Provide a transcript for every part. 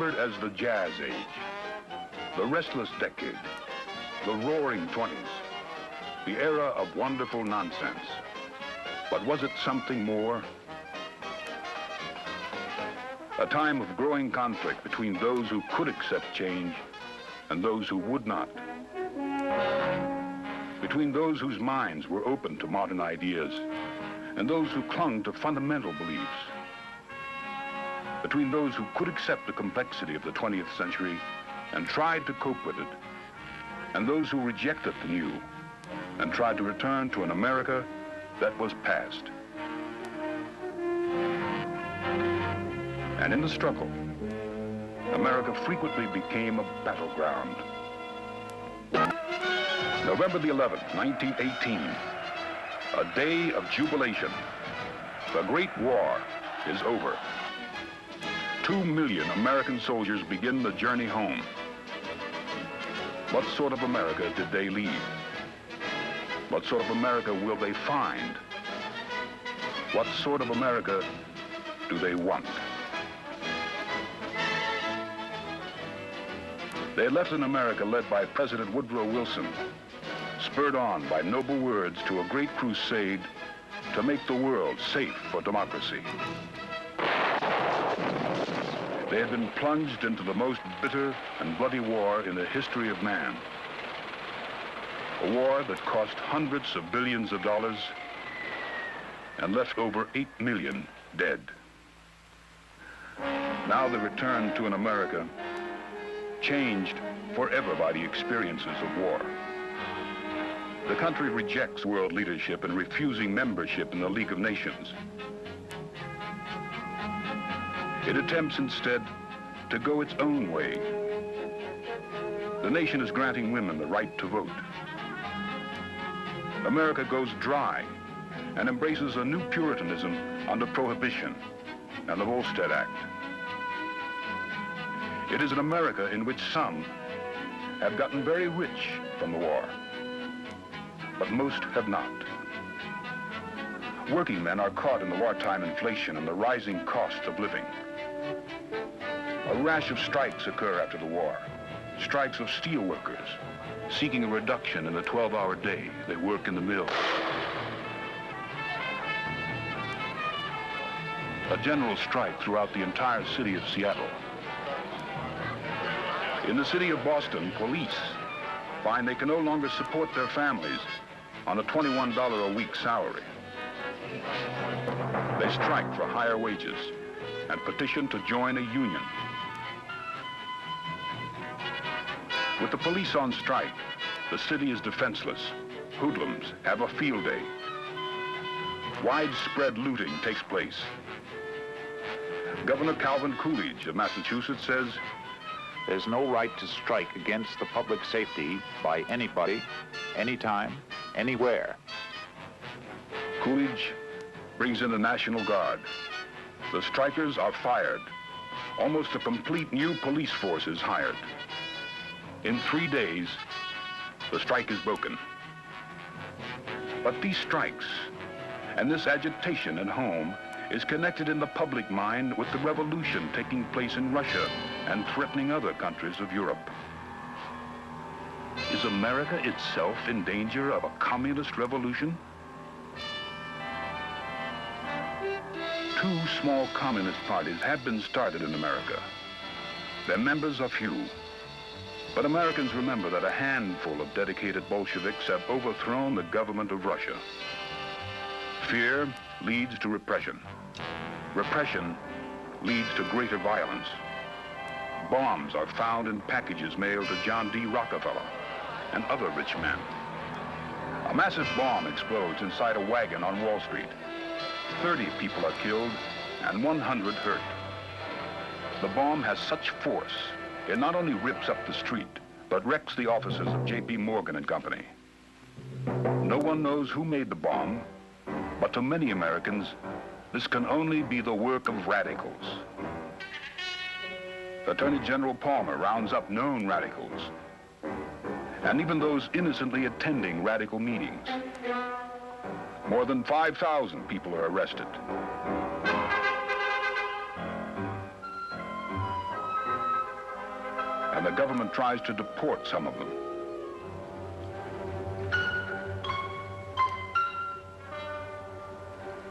remembered as the Jazz Age, the restless decade, the roaring 20s, the era of wonderful nonsense. But was it something more? A time of growing conflict between those who could accept change and those who would not. Between those whose minds were open to modern ideas and those who clung to fundamental beliefs. Between those who could accept the complexity of the 20th century and tried to cope with it, and those who rejected the new and tried to return to an America that was past. And in the struggle, America frequently became a battleground. November the 11th, 1918, a day of jubilation. The Great War is over. 2 million American soldiers begin the journey home. What sort of America did they leave? What sort of America will they find? What sort of America do they want? They had left an America led by President Woodrow Wilson, spurred on by noble words to a great crusade to make the world safe for democracy. They had been plunged into the most bitter and bloody war in the history of man. A war that cost hundreds of billions of dollars and left over 8 million dead. Now they return to an America changed forever by the experiences of war. The country rejects world leadership and refusing membership in the League of Nations. It attempts instead to go its own way. The nation is granting women the right to vote. America goes dry and embraces a new Puritanism under Prohibition and the Volstead Act. It is an America in which some have gotten very rich from the war, but most have not. Working men are caught in the wartime inflation and the rising cost of living. A rash of strikes occur after the war. Strikes of steel workers seeking a reduction in the 12-hour day they work in the mills. A general strike throughout the entire city of Seattle. In the city of Boston, police find they can no longer support their families on a $21 a week salary. They strike for higher wages and petition to join a union. With the police on strike, the city is defenseless. Hoodlums have a field day. Widespread looting takes place. Governor Calvin Coolidge of Massachusetts says, "There's no right to strike against the public safety by anybody, anytime, anywhere." Coolidge brings in the National Guard. The strikers are fired. Almost a complete new police force is hired. In 3 days, the strike is broken. But these strikes and this agitation at home is connected in the public mind with the revolution taking place in Russia and threatening other countries of Europe. Is America itself in danger of a communist revolution? 2 small communist parties have been started in America. Their members are few. But Americans remember that a handful of dedicated Bolsheviks have overthrown the government of Russia. Fear leads to repression. Repression leads to greater violence. Bombs are found in packages mailed to John D. Rockefeller and other rich men. A massive bomb explodes inside a wagon on Wall Street. 30 people are killed and 100 hurt. The bomb has such force, it not only rips up the street, but wrecks the offices of J.P. Morgan and Company. No one knows who made the bomb, but to many Americans, this can only be the work of radicals. Attorney General Palmer rounds up known radicals, and even those innocently attending radical meetings. More than 5,000 people are arrested. and the government tries to deport some of them.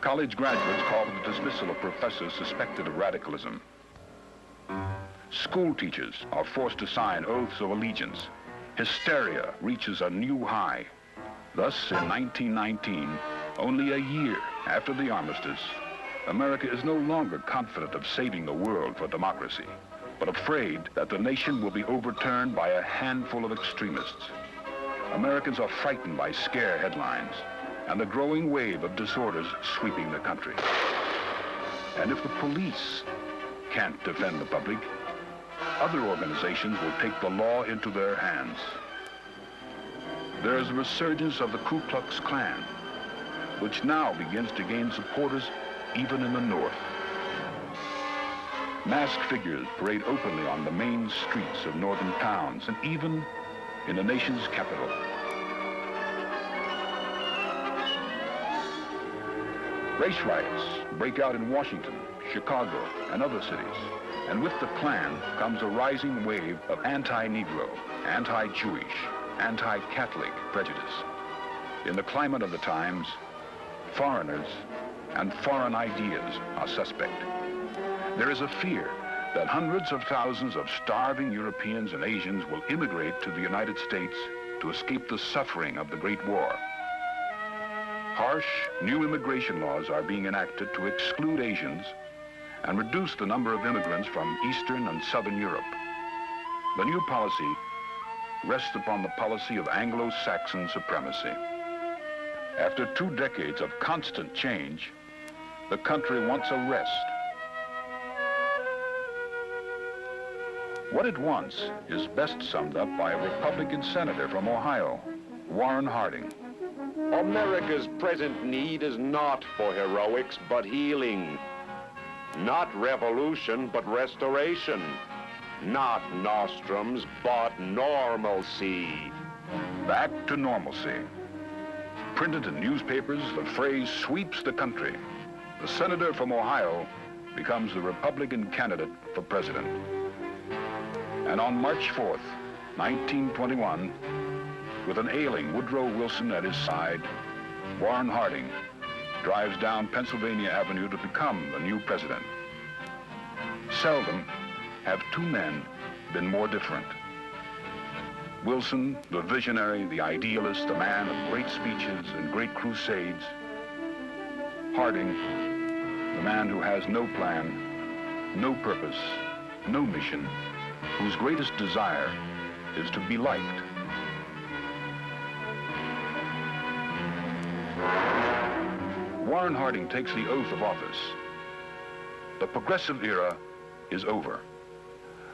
College graduates call for the dismissal of professors suspected of radicalism. School teachers are forced to sign oaths of allegiance. Hysteria reaches a new high. Thus, in 1919, only a year after the armistice, America is no longer confident of saving the world for democracy, but afraid that the nation will be overturned by a handful of extremists. Americans are frightened by scare headlines and the growing wave of disorders sweeping the country. And if the police can't defend the public, other organizations will take the law into their hands. There is a resurgence of the Ku Klux Klan, which now begins to gain supporters even in the North. Masked figures parade openly on the main streets of northern towns and even in the nation's capital. Race riots break out in Washington, Chicago, and other cities. And with the Klan comes a rising wave of anti-Negro, anti-Jewish, anti-Catholic prejudice. In the climate of the times, foreigners and foreign ideas are suspect. There is a fear that hundreds of thousands of starving Europeans and Asians will immigrate to the United States to escape the suffering of the Great War. Harsh, new immigration laws are being enacted to exclude Asians and reduce the number of immigrants from Eastern and Southern Europe. The new policy rests upon the policy of Anglo-Saxon supremacy. After 2 decades of constant change, the country wants a rest. What it wants is best summed up by a Republican senator from Ohio, Warren Harding. America's present need is not for heroics, but healing. Not revolution, but restoration. Not nostrums, but normalcy. Back to normalcy. Printed in newspapers, the phrase sweeps the country. The senator from Ohio becomes the Republican candidate for president. And on March 4th, 1921, with an ailing Woodrow Wilson at his side, Warren Harding drives down Pennsylvania Avenue to become the new president. Seldom have 2 men been more different. Wilson, the visionary, the idealist, the man of great speeches and great crusades. Harding, the man who has no plan, no purpose, no mission, whose greatest desire is to be liked. Warren Harding takes the oath of office. The progressive era is over.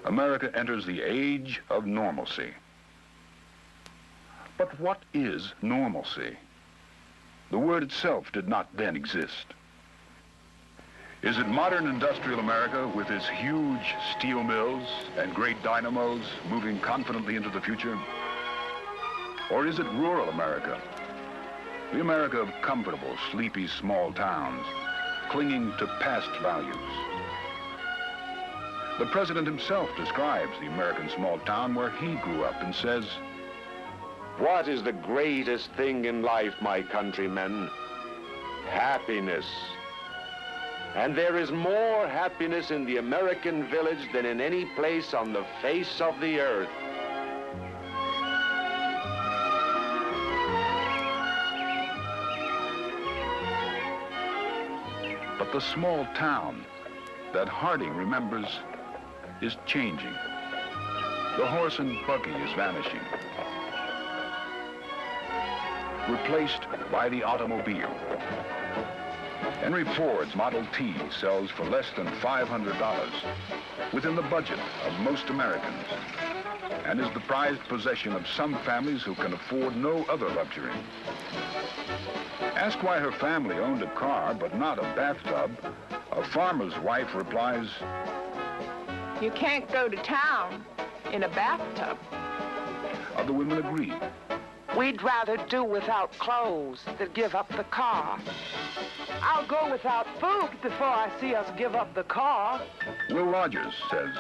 America enters the age of normalcy. But what is normalcy? The word itself did not then exist. Is it modern industrial America with its huge steel mills and great dynamos moving confidently into the future? Or is it rural America? The America of comfortable, sleepy small towns, clinging to past values. The president himself describes the American small town where he grew up and says, What is the greatest thing in life, my countrymen? Happiness. And there is more happiness in the American village than in any place on the face of the earth. But the small town that Harding remembers is changing. The horse and buggy is vanishing, replaced by the automobile. Henry Ford's Model T sells for less than $500, within the budget of most Americans, and is the prized possession of some families who can afford no other luxury. Ask why her family owned a car but not a bathtub, a farmer's wife replies, You can't go to town in a bathtub. Other women agree. We'd rather do without clothes than give up the car. I'll go without food before I see us give up the car. Will Rogers says,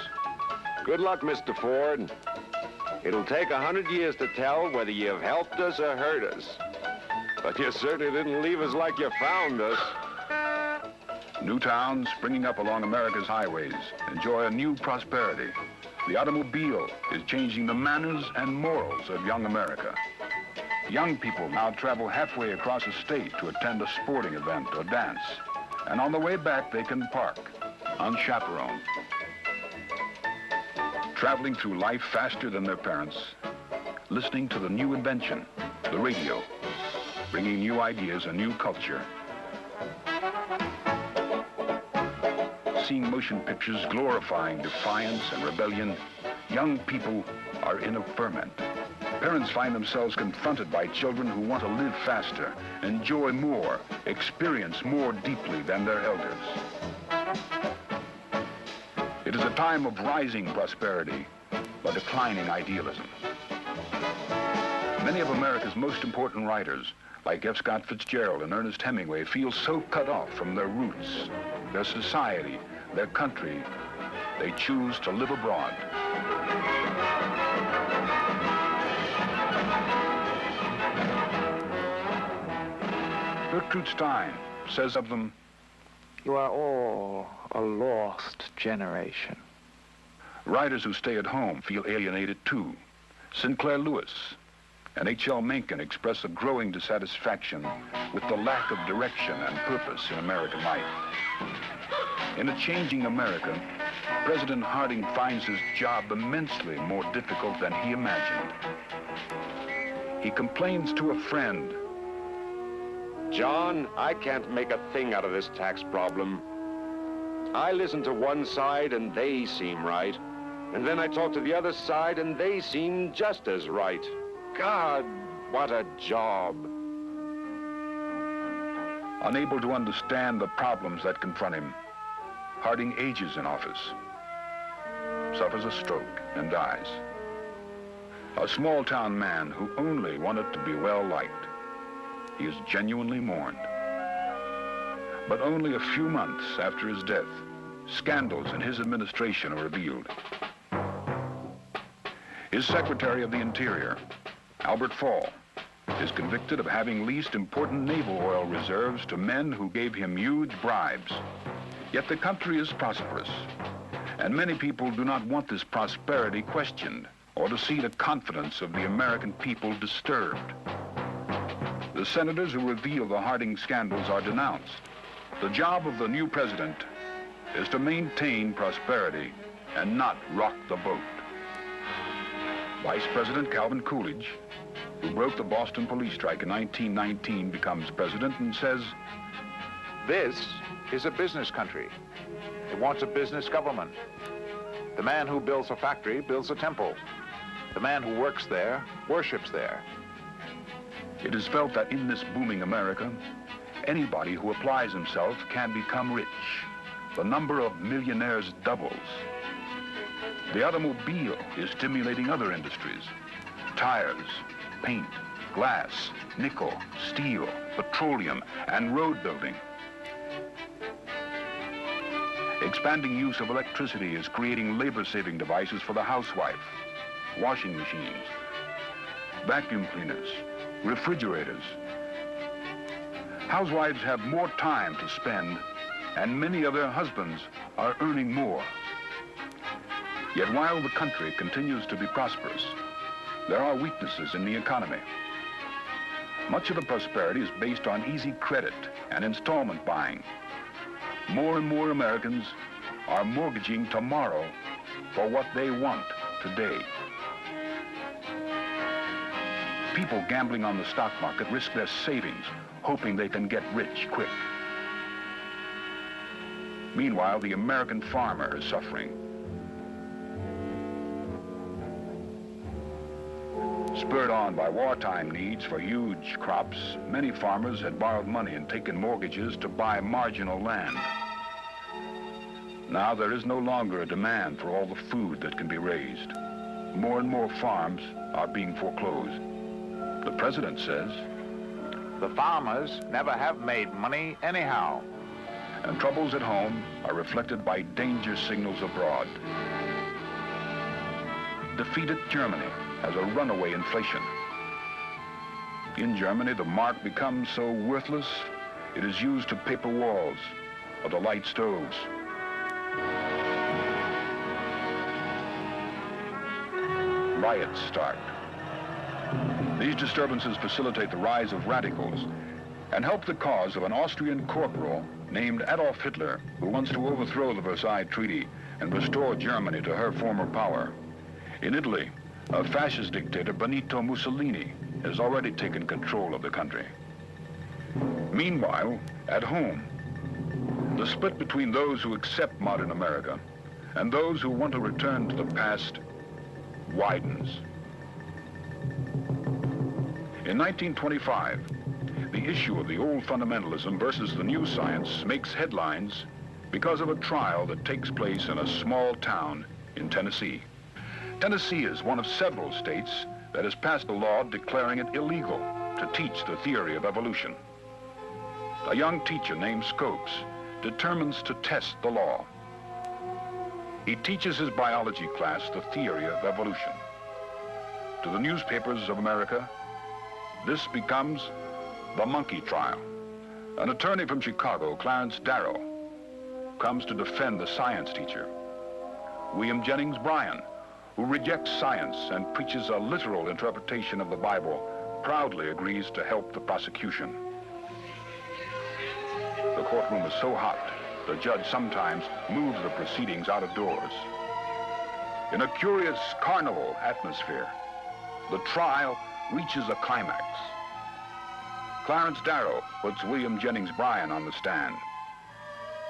Good luck, Mr. Ford. It'll take 100 years to tell whether you've helped us or hurt us. But you certainly didn't leave us like you found us. New towns springing up along America's highways enjoy a new prosperity. The automobile is changing the manners and morals of young America. Young people now travel halfway across a state to attend a sporting event or dance. And on the way back, they can park, unchaperoned. Traveling through life faster than their parents, listening to the new invention, the radio, bringing new ideas and new culture. Seeing motion pictures glorifying defiance and rebellion, young people are in a ferment. Parents find themselves confronted by children who want to live faster, enjoy more, experience more deeply than their elders. It is a time of rising prosperity, but declining idealism. Many of America's most important writers, like F. Scott Fitzgerald and Ernest Hemingway, feel so cut off from their roots, their society, their country, they choose to live abroad. Gertrude Stein says of them, "You are all a lost generation." Writers who stay at home feel alienated too. Sinclair Lewis and H.L. Mencken express a growing dissatisfaction with the lack of direction and purpose in American life. In a changing America, President Harding finds his job immensely more difficult than he imagined. He complains to a friend, John, I can't make a thing out of this tax problem. I listen to one side and they seem right. And then I talk to the other side and they seem just as right. God, what a job. Unable to understand the problems that confront him, Harding ages in office, suffers a stroke, and dies. A small-town man who only wanted to be well-liked. He is genuinely mourned. But only a few months after his death, scandals in his administration are revealed. His Secretary of the Interior, Albert Fall, is convicted of having leased important naval oil reserves to men who gave him huge bribes. Yet the country is prosperous, and many people do not want this prosperity questioned or to see the confidence of the American people disturbed. The senators who reveal the Harding scandals are denounced. The job of the new president is to maintain prosperity and not rock the boat. Vice President Calvin Coolidge, who broke the Boston police strike in 1919, becomes president and says, This is a business country. It wants a business government. The man who builds a factory builds a temple. The man who works there worships there. It is felt that in this booming America, anybody who applies himself can become rich. The number of millionaires doubles. The automobile is stimulating other industries. Tires, paint, glass, nickel, steel, petroleum, and road building. Expanding use of electricity is creating labor-saving devices for the housewife, washing machines, vacuum cleaners, refrigerators. Housewives have more time to spend, and many of their husbands are earning more. Yet while the country continues to be prosperous, there are weaknesses in the economy. Much of the prosperity is based on easy credit and installment buying. More and more Americans are mortgaging tomorrow for what they want today. People gambling on the stock market risk their savings, hoping they can get rich quick. Meanwhile, the American farmer is suffering. Spurred on by wartime needs for huge crops, many farmers had borrowed money and taken mortgages to buy marginal land. Now there is no longer a demand for all the food that can be raised. More and more farms are being foreclosed. The president says, The farmers never have made money anyhow. And troubles at home are reflected by danger signals abroad. defeated Germany has a runaway inflation. In Germany, the mark becomes so worthless, it is used to paper walls or to light stoves. Riots start. These disturbances facilitate the rise of radicals and help the cause of an Austrian corporal named Adolf Hitler, who wants to overthrow the Versailles Treaty and restore Germany to her former power. In Italy, a fascist dictator, Benito Mussolini, has already taken control of the country. Meanwhile, at home, the split between those who accept modern America and those who want to return to the past widens. In 1925, the issue of the old fundamentalism versus the new science makes headlines because of a trial that takes place in a small town in Tennessee. Tennessee is one of several states that has passed a law declaring it illegal to teach the theory of evolution. A young teacher named Scopes determines to test the law. He teaches his biology class the theory of evolution. To the newspapers of America, this becomes the monkey trial. An attorney from Chicago, Clarence Darrow, comes to defend the science teacher. William Jennings Bryan, who rejects science and preaches a literal interpretation of the Bible, proudly agrees to help the prosecution. The courtroom is so hot, the judge sometimes moves the proceedings out of doors. In a curious carnival atmosphere, the trial reaches a climax. Clarence Darrow puts William Jennings Bryan on the stand.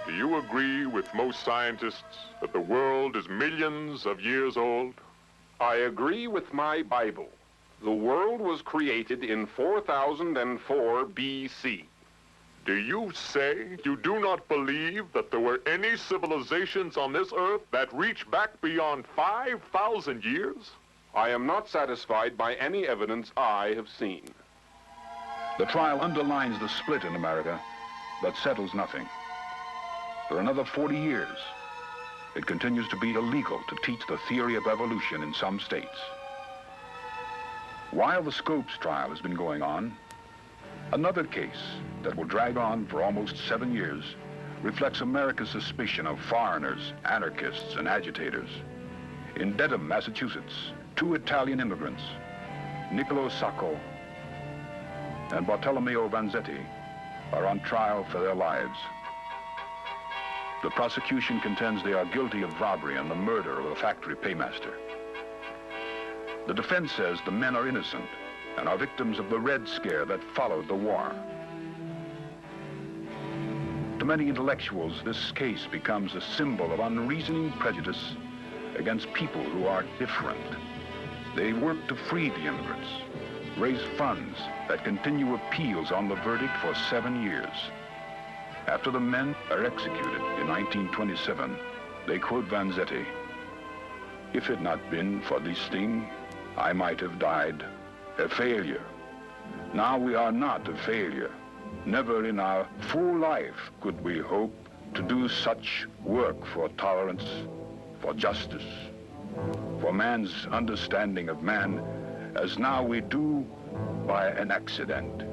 Do you agree with most scientists that the world is millions of years old? I agree with my Bible. The world was created in 4004 BC. Do you say you do not believe that there were any civilizations on this earth that reach back beyond 5,000 years? I am not satisfied by any evidence I have seen. The trial underlines the split in America, but settles nothing. For another 40 years, it continues to be illegal to teach the theory of evolution in some states. While the Scopes trial has been going on, another case that will drag on for almost 7 years reflects America's suspicion of foreigners, anarchists, and agitators. In Dedham, Massachusetts, 2 Italian immigrants, Niccolo Sacco and Bartolomeo Vanzetti, are on trial for their lives. The prosecution contends they are guilty of robbery and the murder of a factory paymaster. The defense says the men are innocent and are victims of the Red Scare that followed the war. To many intellectuals, this case becomes a symbol of unreasoning prejudice against people who are different. They work to free the immigrants, raise funds that continue appeals on the verdict for 7 years. After the men are executed in 1927, they quote Vanzetti, "If it had not been for this thing, I might have died a failure. Now we are not a failure. Never in our full life could we hope to do such work for tolerance, for justice, for man's understanding of man, as now we do by an accident."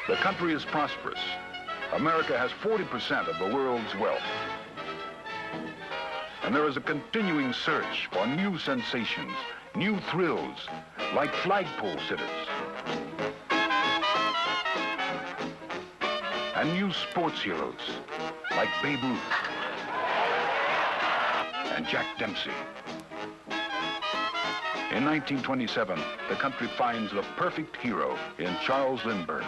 The country is prosperous. America has 40% of the world's wealth. And there is a continuing search for new sensations, new thrills, like flagpole sitters. And new sports heroes, like Babe Ruth and Jack Dempsey. In 1927, the country finds the perfect hero in Charles Lindbergh.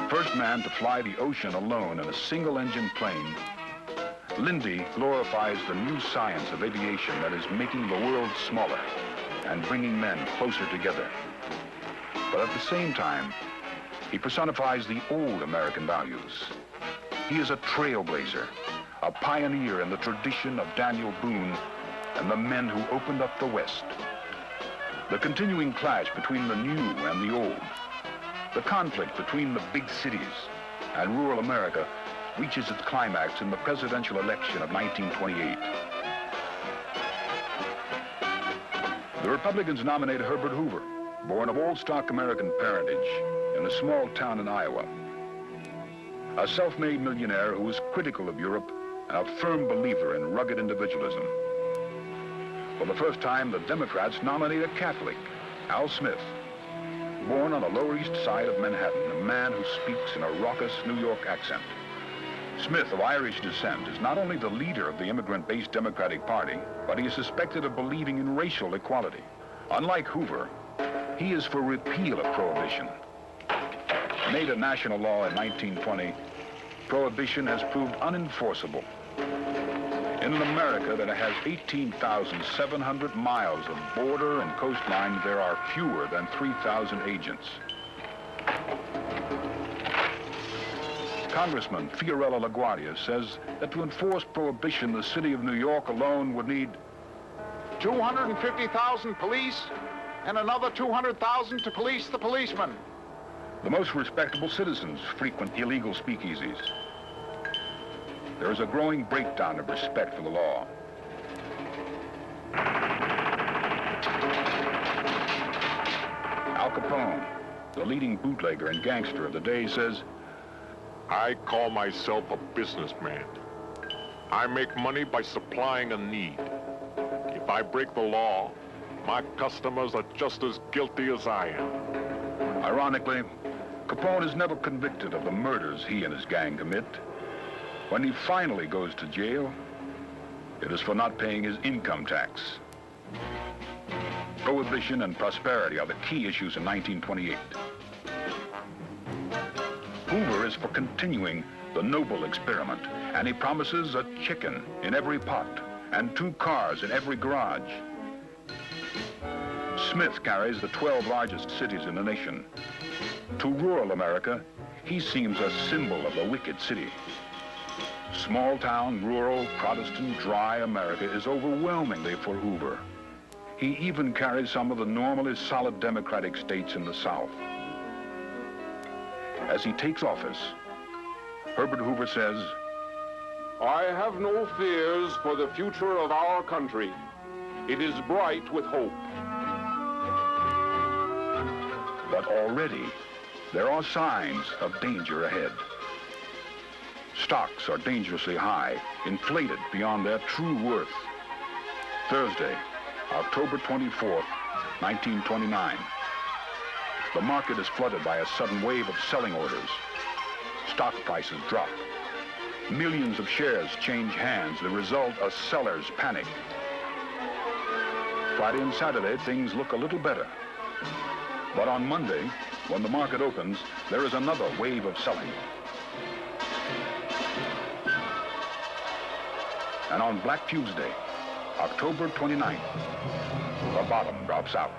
First man to fly the ocean alone in a single-engine plane, Lindy glorifies the new science of aviation that is making the world smaller and bringing men closer together. But at the same time, he personifies the old American values. He is a trailblazer, a pioneer in the tradition of Daniel Boone and the men who opened up the West. The continuing clash between the new and the old, the conflict between the big cities and rural America reaches its climax in the presidential election of 1928. The Republicans nominated Herbert Hoover, born of old-stock American parentage in a small town in Iowa. A self-made millionaire who was critical of Europe and a firm believer in rugged individualism. For the first time, the Democrats nominate a Catholic, Al Smith, born on the Lower East Side of Manhattan, a man who speaks in a raucous New York accent. Smith, of Irish descent, is not only the leader of the immigrant-based Democratic Party, but he is suspected of believing in racial equality. Unlike Hoover, he is for repeal of prohibition. Made a national law in 1920, prohibition has proved unenforceable. In an America that has 18,700 miles of border and coastline, there are fewer than 3,000 agents. Congressman Fiorello LaGuardia says that to enforce prohibition, the city of New York alone would need 250,000 police and another 200,000 to police the policemen. The most respectable citizens frequent illegal speakeasies. There is a growing breakdown of respect for the law. Al Capone, the leading bootlegger and gangster of the day, says, I call myself a businessman. I make money by supplying a need. If I break the law, my customers are just as guilty as I am. Ironically, Capone is never convicted of the murders he and his gang commit. When he finally goes to jail, it is for not paying his income tax. Prohibition and prosperity are the key issues in 1928. Hoover is for continuing the noble experiment, and he promises a chicken in every pot and 2 cars in every garage. Smith carries the 12 largest cities in the nation. To rural America, he seems a symbol of the wicked city. Small-town, rural, Protestant, dry America is overwhelmingly for Hoover. He even carries some of the normally solid Democratic states in the South. As he takes office, Herbert Hoover says, I have no fears for the future of our country. It is bright with hope. But already, there are signs of danger ahead. Stocks are dangerously high, inflated beyond their true worth. Thursday, October 24th, 1929. The market is flooded by a sudden wave of selling orders. Stock prices drop. Millions of shares change hands. The result, a seller's panic. Friday and Saturday, things look a little better. But on Monday, when the market opens, there is another wave of selling. And on Black Tuesday, October 29th, the bottom drops out.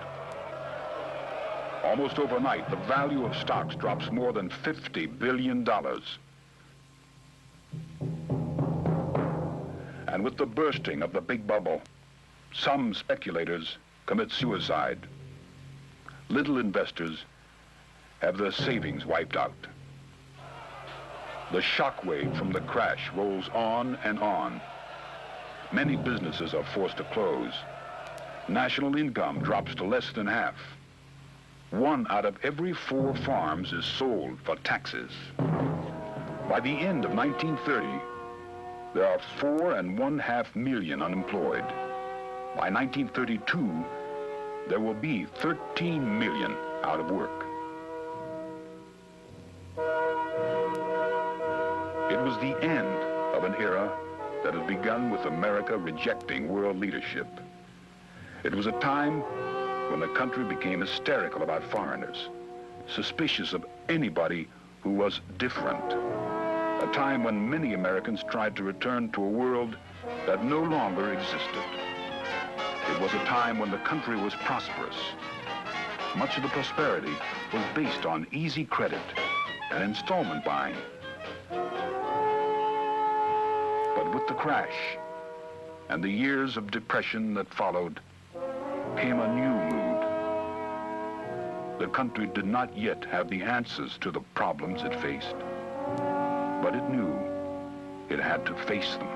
Almost overnight, the value of stocks drops more than $50 billion. And with the bursting of the big bubble, some speculators commit suicide. Little investors have their savings wiped out. The shockwave from the crash rolls on and on. Many businesses are forced to close. National income drops to less than half. 1 out of every 4 farms is sold for taxes. By the end of 1930, there are 4.5 million unemployed. By 1932, there will be 13 million out of work. It was the end of an era that had begun with America rejecting world leadership. It was a time when the country became hysterical about foreigners, suspicious of anybody who was different. A time when many Americans tried to return to a world that no longer existed. It was a time when the country was prosperous. Much of the prosperity was based on easy credit and installment buying. But with the crash and the years of depression that followed came a new mood. The country did not yet have the answers to the problems it faced, but it knew it had to face them.